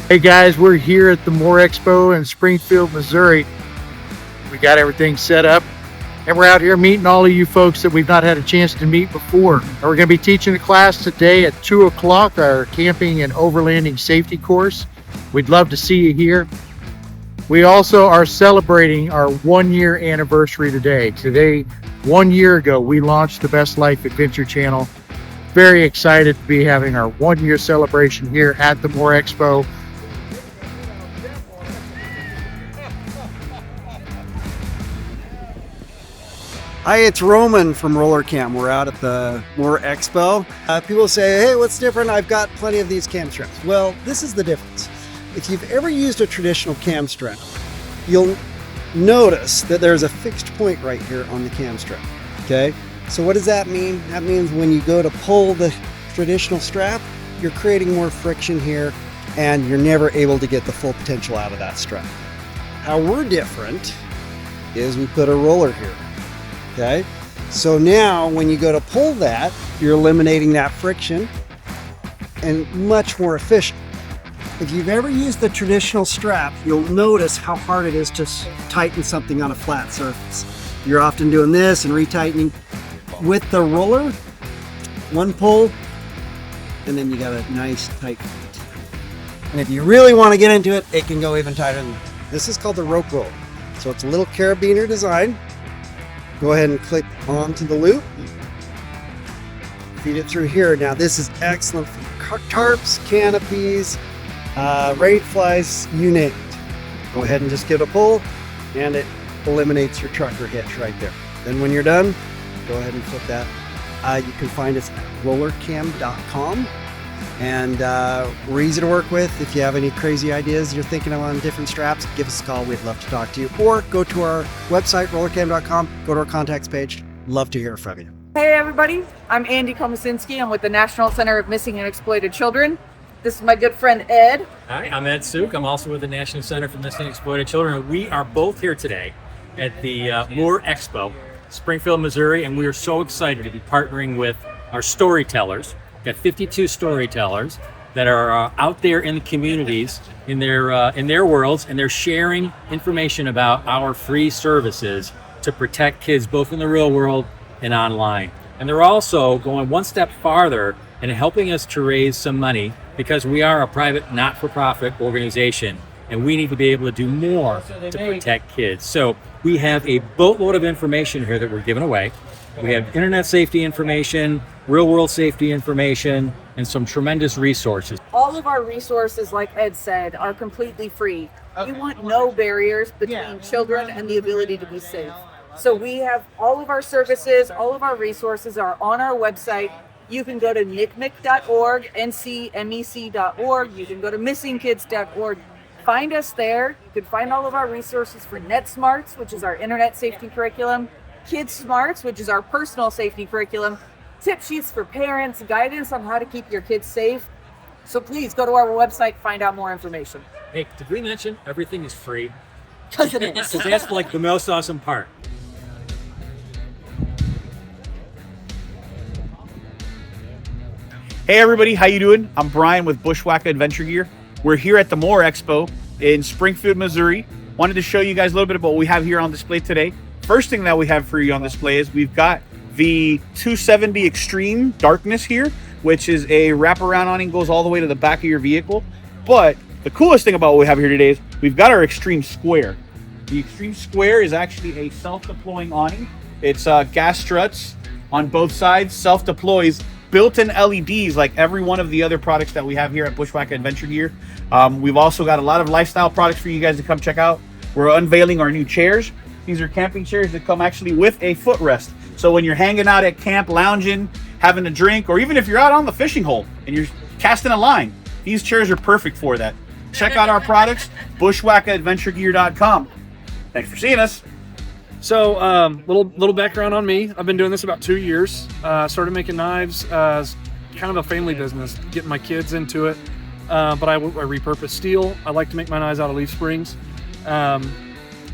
Hey guys, we're here at the MOORE Expo in Springfield, Missouri. We got everything set up and we're out here meeting all of you folks that we've not had a chance to meet before. And we're going to be teaching a class today at 2 o'clock, our camping and overlanding safety course. We'd love to see you here. We also are celebrating our 1-year anniversary today. Today, 1 year ago, we launched the Best Life Adventure channel. Very excited to be having our 1-year celebration here at the MOORE Expo. Hi, it's Roman from Rollercam. We're out at the MOORE Expo. People say, hey, what's different? I've got plenty of these cam straps. Well, this is the difference. If you've ever used a traditional cam strap, you'll notice that there's a fixed point right here on the cam strap, okay? So what does that mean? That means when you go to pull the traditional strap, you're creating more friction here and you're never able to get the full potential out of that strap. How we're different is we put a roller here. Okay, so now when you go to pull that, you're eliminating that friction and much more efficient. If you've ever used the traditional strap, you'll notice how hard it is to tighten something on a flat surface. You're often doing this and retightening. With the roller, one pull, and then you got a nice tight fit. And if you really want to get into it, it can go even tighter than that. This is called the rope roll. So it's a little carabiner design. Go ahead and click onto the loop. Feed it through here. Now this is excellent for tarps, canopies, rain flies, you name it. Go ahead and just give it a pull and it eliminates your trucker hitch right there. Then when you're done, go ahead and flip that. You can find us at rollercam.com. And we're easy to work with. If you have any crazy ideas you're thinking of on different straps, give us a call. We'd love to talk to you. Or go to our website, rollercam.com, go to our contacts page. Love to hear from you. Hey everybody, I'm Andy Komisinski. I'm with the National Center of Missing and Exploited Children. This is my good friend Ed. Hi, I'm Ed Suk. I'm also with the National Center for Missing and Exploited Children. We are both here today at the MOORE Expo, Springfield, Missouri, and we are so excited to be partnering with our storytellers. Got 52 storytellers that are out there in the communities, in their worlds, and they're sharing information about our free services to protect kids both in the real world and online. And they're also going one step farther and helping us to raise some money because we are a private, not-for-profit organization, and we need to be able to do more to protect kids. So we have a boatload of information here that we're giving away. We have internet safety information, real world safety information, and some tremendous resources. All of our resources, like Ed said, are completely free. We want no barriers between children and the ability to be safe. So we have all of our services, all of our resources are on our website. You can go to ncmec.org, ncmec.org. You can go to missingkids.org. Find us there. You can find all of our resources for NetSmarts, which is our internet safety curriculum, Kids Smarts, which is our personal safety curriculum, tip sheets for parents, guidance on how to keep your kids safe. So please go to our website, find out more information. Hey, did we mention everything is free? Because it is. So that's like the most awesome part. Hey everybody, how you doing? I'm Brian with Bushwakka Adventure Gear. We're here at the MOORE Expo in Springfield, Missouri. Wanted to show you guys a little bit about what we have here on display today. First thing that we have for you on display is we've got the 270 Extreme Darkness here, which is a wraparound awning, goes all the way to the back of your vehicle. But the coolest thing about what we have here today is we've got our Extreme Square. The Extreme Square is actually a self-deploying awning. It's gas struts on both sides, self-deploys, built-in LEDs like every one of the other products that we have here at Bushwakka Adventure Gear. We've also got a lot of lifestyle products for you guys to come check out. We're unveiling our new chairs. These are camping chairs that come actually with a footrest. So when you're hanging out at camp, lounging, having a drink, or even if you're out on the fishing hole and you're casting a line, these chairs are perfect for that. Check out our products, bushwakkaadventuregear.com. Thanks for seeing us. So, little background on me. I've been doing this about 2 years. Started making knives as kind of a family business, getting my kids into it. But I repurpose steel. I like to make my knives out of leaf springs.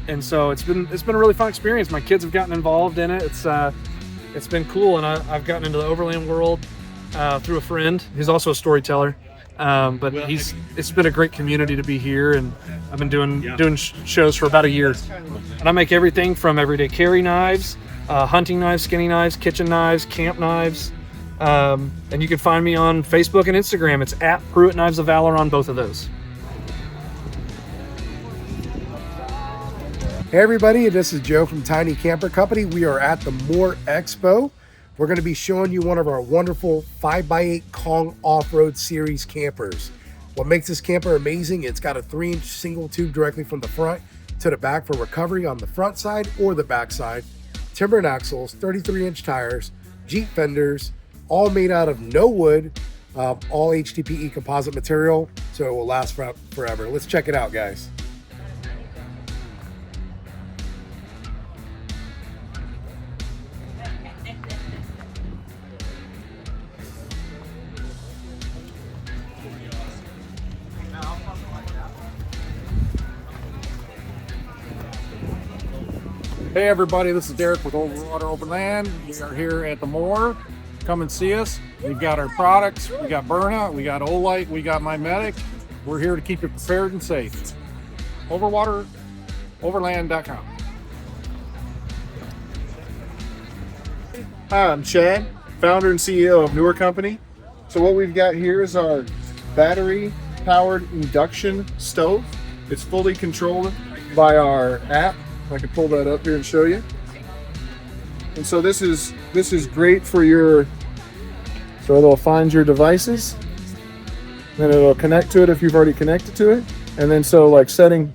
And so it's been a really fun experience. My kids have gotten involved in it. It's been cool, and I've gotten into the overland world through a friend who's also a storyteller. But it's been a great community to be here, and I've been doing shows for about a year. And I make everything from everyday carry knives, hunting knives, skinning knives, kitchen knives, camp knives. And you can find me on Facebook and Instagram. It's at Pruitt Knives of Valor on both of those. Hey everybody, this is Joe from Tiny Camper Company. We are at the MOORE Expo. We're going to be showing you one of our wonderful 5x8 Kong Off-Road Series campers. What makes this camper amazing, it's got a 3-inch single tube directly from the front to the back for recovery on the front side or the back side. Timbered axles, 33-inch tires, Jeep fenders, all made out of no wood, all HDPE composite material, so it will last forever. Let's check it out, guys. Hey everybody, this is Derek with Overwater Overland. We are here at the MOORE. Come and see us. We've got our products. We got Burna, we got Olight, we got MyMedic. We're here to keep you prepared and safe. Overwater Overland.com. Hi, I'm Chad, founder and CEO of newr Company. So what we've got here is our battery-powered induction stove. It's fully controlled by our app. I can pull that up here and show you. And so this is great for your, so it'll find your devices, then it'll connect to it if you've already connected to it. And then so like setting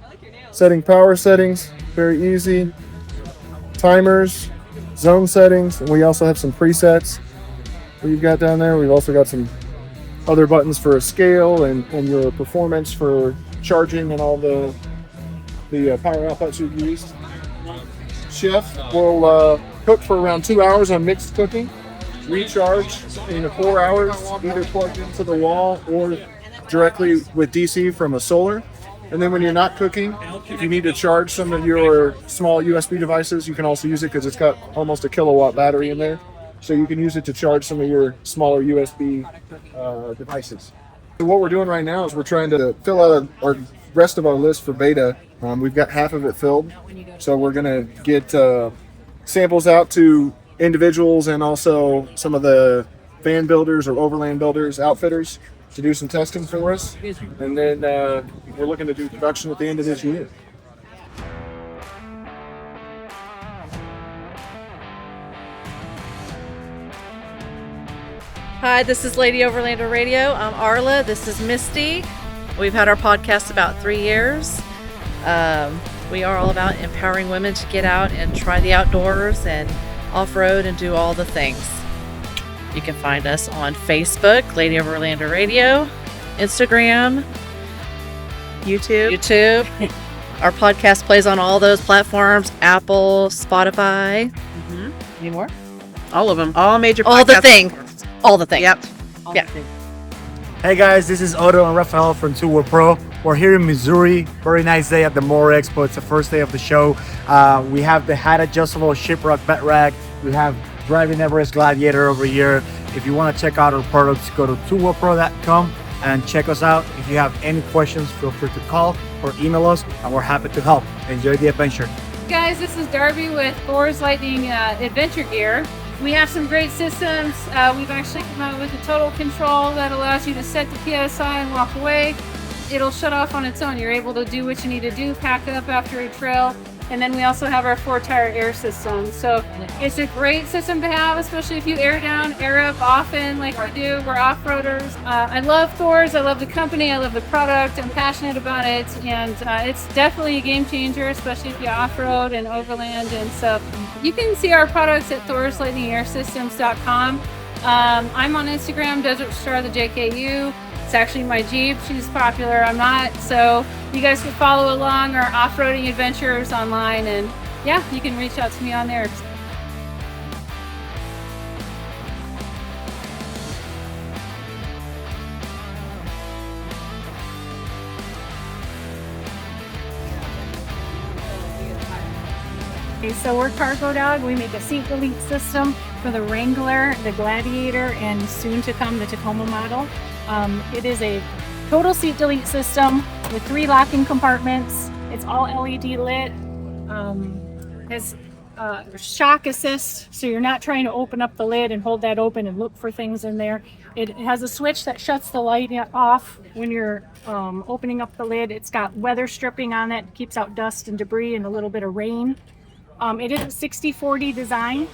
power settings, very easy. Timers, zone settings, and we also have some presets that you've got down there. We've also got some other buttons for a scale and your performance for charging and all the power outputs you've used. Chef will cook for around 2 hours on mixed cooking, recharge in 4 hours, either plugged into the wall or directly with DC from a solar. And then when you're not cooking, if you need to charge some of your small USB devices, you can also use it because it's got almost a kilowatt battery in there. So you can use it to charge some of your smaller USB devices. So what we're doing right now is we're trying to fill out our rest of our list for beta. We've got half of it filled. So we're going to get samples out to individuals and also some of the van builders or overland builders, outfitters, to do some testing for us. And then we're looking to do production at the end of this year. Hi, this is Lady Overlander Radio. I'm Arla. This is Misty. We've had our podcast about 3 years. We are all about empowering women to get out and try the outdoors and off-road and do all the things. You can find us on Facebook, Lady Overlander Radio, Instagram, YouTube. Our podcast plays on all those platforms, Apple, Spotify. Any more? All of them. All major podcasts. All the things. All the things. Yep. Yeah. Hey guys, this is Otto and Rafael from Tuwa Pro. We're here in Missouri. Very nice day at the MOORE Expo. It's the first day of the show. We have the height adjustable Shiprock bed rack. We have Driving Everest Gladiator over here. If you want to check out our products, go to tuwapro.com and check us out. If you have any questions, feel free to call or email us, and we're happy to help. Enjoy the adventure. Guys, this is Darby with Thor's Lightning Adventure Gear. We have some great systems. We've actually come out with a total control that allows you to set the PSI and walk away. It'll shut off on its own. You're able to do what you need to do, pack up after a trail. And then we also have our 4-tire air system. So it's a great system to have, especially if you air down, air up often like we do. We're off-roaders. I love Thor's. I love the company. I love the product. I'm passionate about it. And it's definitely a game changer, especially if you off-road and overland. And so you can see our products at thorslightningairsystems.com. I'm on Instagram, Desert Star the JKU. It's actually my Jeep. She's popular. I'm not. So you guys can follow along our off-roading adventures online, and yeah, you can reach out to me on there. Okay, so we're Cargo Dog. We make a seat delete system for the Wrangler, the Gladiator, and soon to come the Tacoma model. It is a total seat delete system with 3 locking compartments. It's all LED lit. Has shock assist, so you're not trying to open up the lid and hold that open and look for things in there. It has a switch that shuts the light off when you're opening up the lid. It's got weather stripping on it, keeps out dust and debris and a little bit of rain. It is a 60-40 design,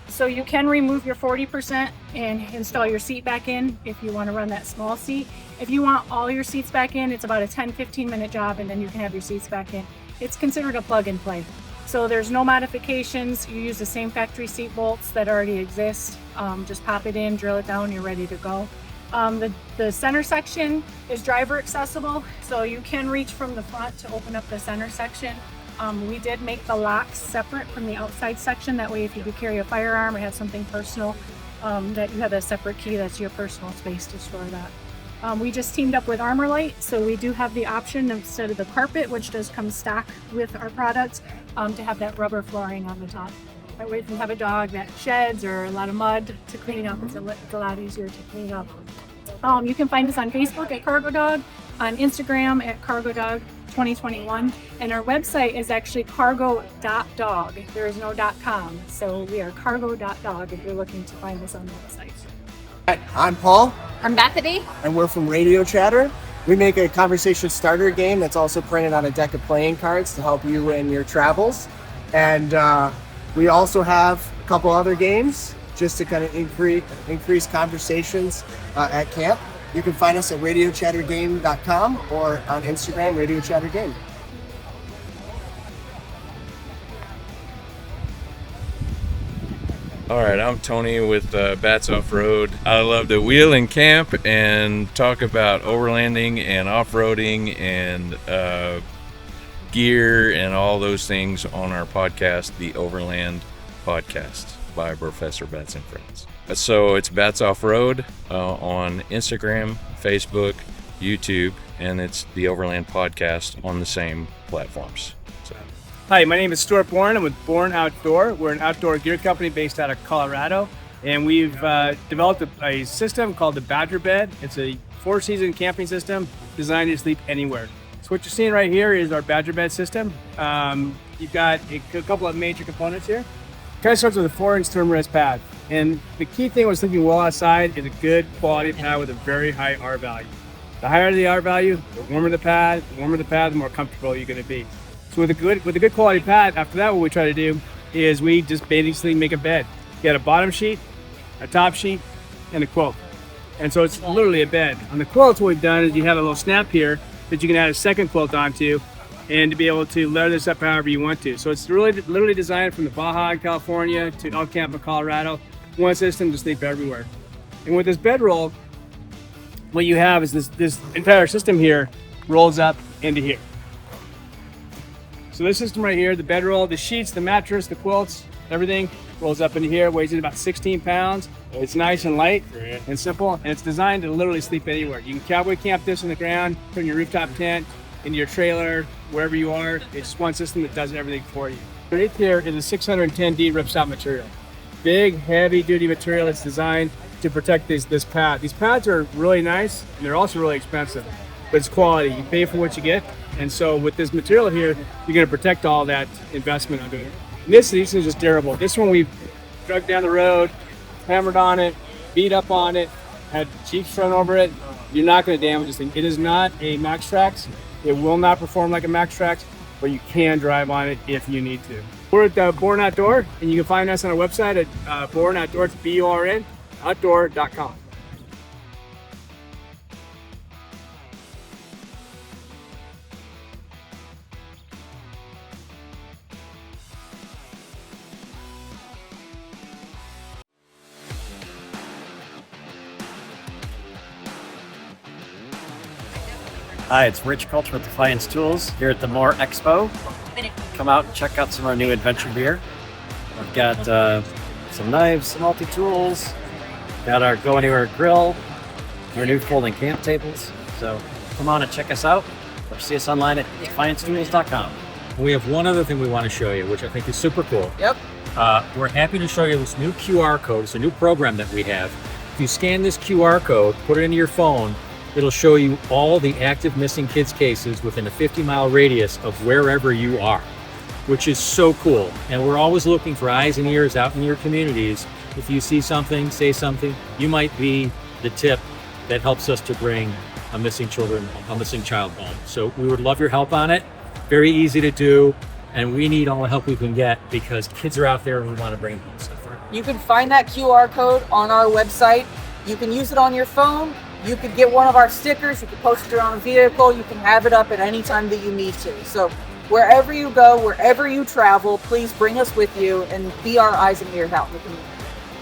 so you can remove your 40% and install your seat back in if you want to run that small seat. If you want all your seats back in, it's about a 10-15 minute job, and then you can have your seats back in. It's considered a plug and play. So there's no modifications. You use the same factory seat bolts that already exist. Just pop it in, drill it down, you're ready to go. The center section is driver accessible, so you can reach from the front to open up the center section. We did make the locks separate from the outside section. That way, if you do carry a firearm or have something personal, that you have a separate key. That's your personal space to store that. We just teamed up with Armor Light, so we do have the option, instead of the carpet, which does come stock with our products, to have that rubber flooring on the top. That way, if you have a dog that sheds or a lot of mud to clean up, it's a lot easier to clean up. You can find us on Facebook at Cargo Dog, on Instagram at Cargo Dog 2021, and our website is actually cargo.dog. There is no .com, so we are cargo.dog if you're looking to find us on the website. I'm Paul. I'm Bethany. And we're from Radio Chatter. We make a conversation starter game that's also printed on a deck of playing cards to help you in your travels. And we also have a couple other games just to kind of increase conversations at camp. You can find us at radiochattergame.com or on Instagram, Radio Chatter Game. All right, I'm Tony with Bats Off-Road. I love to wheel and camp and talk about overlanding and off-roading and gear and all those things on our podcast, the Overland Podcast by Professor Bats and Friends. So it's Bats Off-Road on Instagram, Facebook, YouTube, and it's the Overland Podcast on the same platforms. So. Hi, my name is Stuart Bourne. I'm with Bourne Outdoor. We're an outdoor gear company based out of Colorado, and we've developed a system called the Badger Bed. It's a 4-season camping system designed to sleep anywhere. So what you're seeing right here is our Badger Bed system. You've got a couple of major components here. It kind of starts with a 4-inch thermarest pad, and the key thing with sleeping well outside is a good quality pad with a very high R value. The higher the R value, the warmer the pad, the more comfortable you're going to be. So with a good quality pad, after that, what we try to do is we just basically make a bed. You got a bottom sheet, a top sheet, and a quilt. And so it's literally a bed. On the quilts, what we've done is you have a little snap here that you can add a second quilt onto and to be able to layer this up however you want to. So it's really literally designed from the Baja in California to El Campo, Colorado. One system to sleep everywhere. And with this bedroll, what you have is this entire system here rolls up into here. So this system right here, the bedroll, the sheets, the mattress, the quilts, everything rolls up into here, weighs in about 16 pounds. It's nice and light and simple, and it's designed to literally sleep anywhere. You can cowboy camp this on the ground, put in your rooftop tent, in your trailer, wherever you are. It's just one system that does everything for you. Underneath here is a 610D ripstop material. Big, heavy-duty material that's designed to protect this pad. These pads are really nice, and they're also really expensive, but it's quality. You pay for what you get. And so with this material here, you're going to protect all that investment under it. And these is just durable. This one we've dragged down the road, hammered on it, beat up on it, had Jeeps run over it. You're not going to damage this thing. It is not a Max Trax. It will not perform like a Max Trax, but you can drive on it if you need to. We're at Bourne Outdoor, and you can find us on our website at Bourne Outdoor. It's BURN outdoor.com. Hi, it's Rich Culture with Defiance Tools here at the MOORE Expo. Come out and check out some of our new adventure gear. We've got some knives, some multi-tools, got our Go Anywhere grill, our new folding camp tables. So come on and check us out or see us online at defiancetools.com. We have one other thing we want to show you, which I think is super cool. Yep. We're happy to show you this new QR code. It's a new program that we have If you scan this QR code, put it into your phone, it'll show you all the active missing kids cases within a 50-mile radius of wherever you are, which is so cool. And we're always looking for eyes and ears out in your communities. If you see something, say something. You might be the tip that helps us to bring a missing child home. So we would love your help on it. Very easy to do, and we need all the help we can get because kids are out there and we want to bring home stuff. You can find that QR code on our website. You can use it on your phone. You could get one of our stickers. You can post it on a vehicle. You can have it up at any time that you need to. So wherever you go, wherever you travel, please bring us with you and be our eyes and ears out in the community.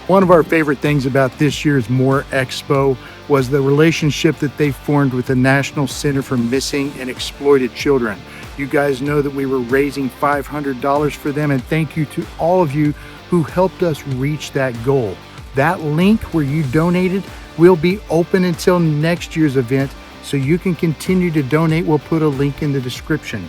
One of our favorite things about this year's MOORE Expo was the relationship that they formed with the National Center for Missing and Exploited Children. You guys know that we were raising $500 for them, and thank you to all of you who helped us reach that goal. That link where you donated will be open until next year's event, so you can continue to donate. We'll put a link in the description.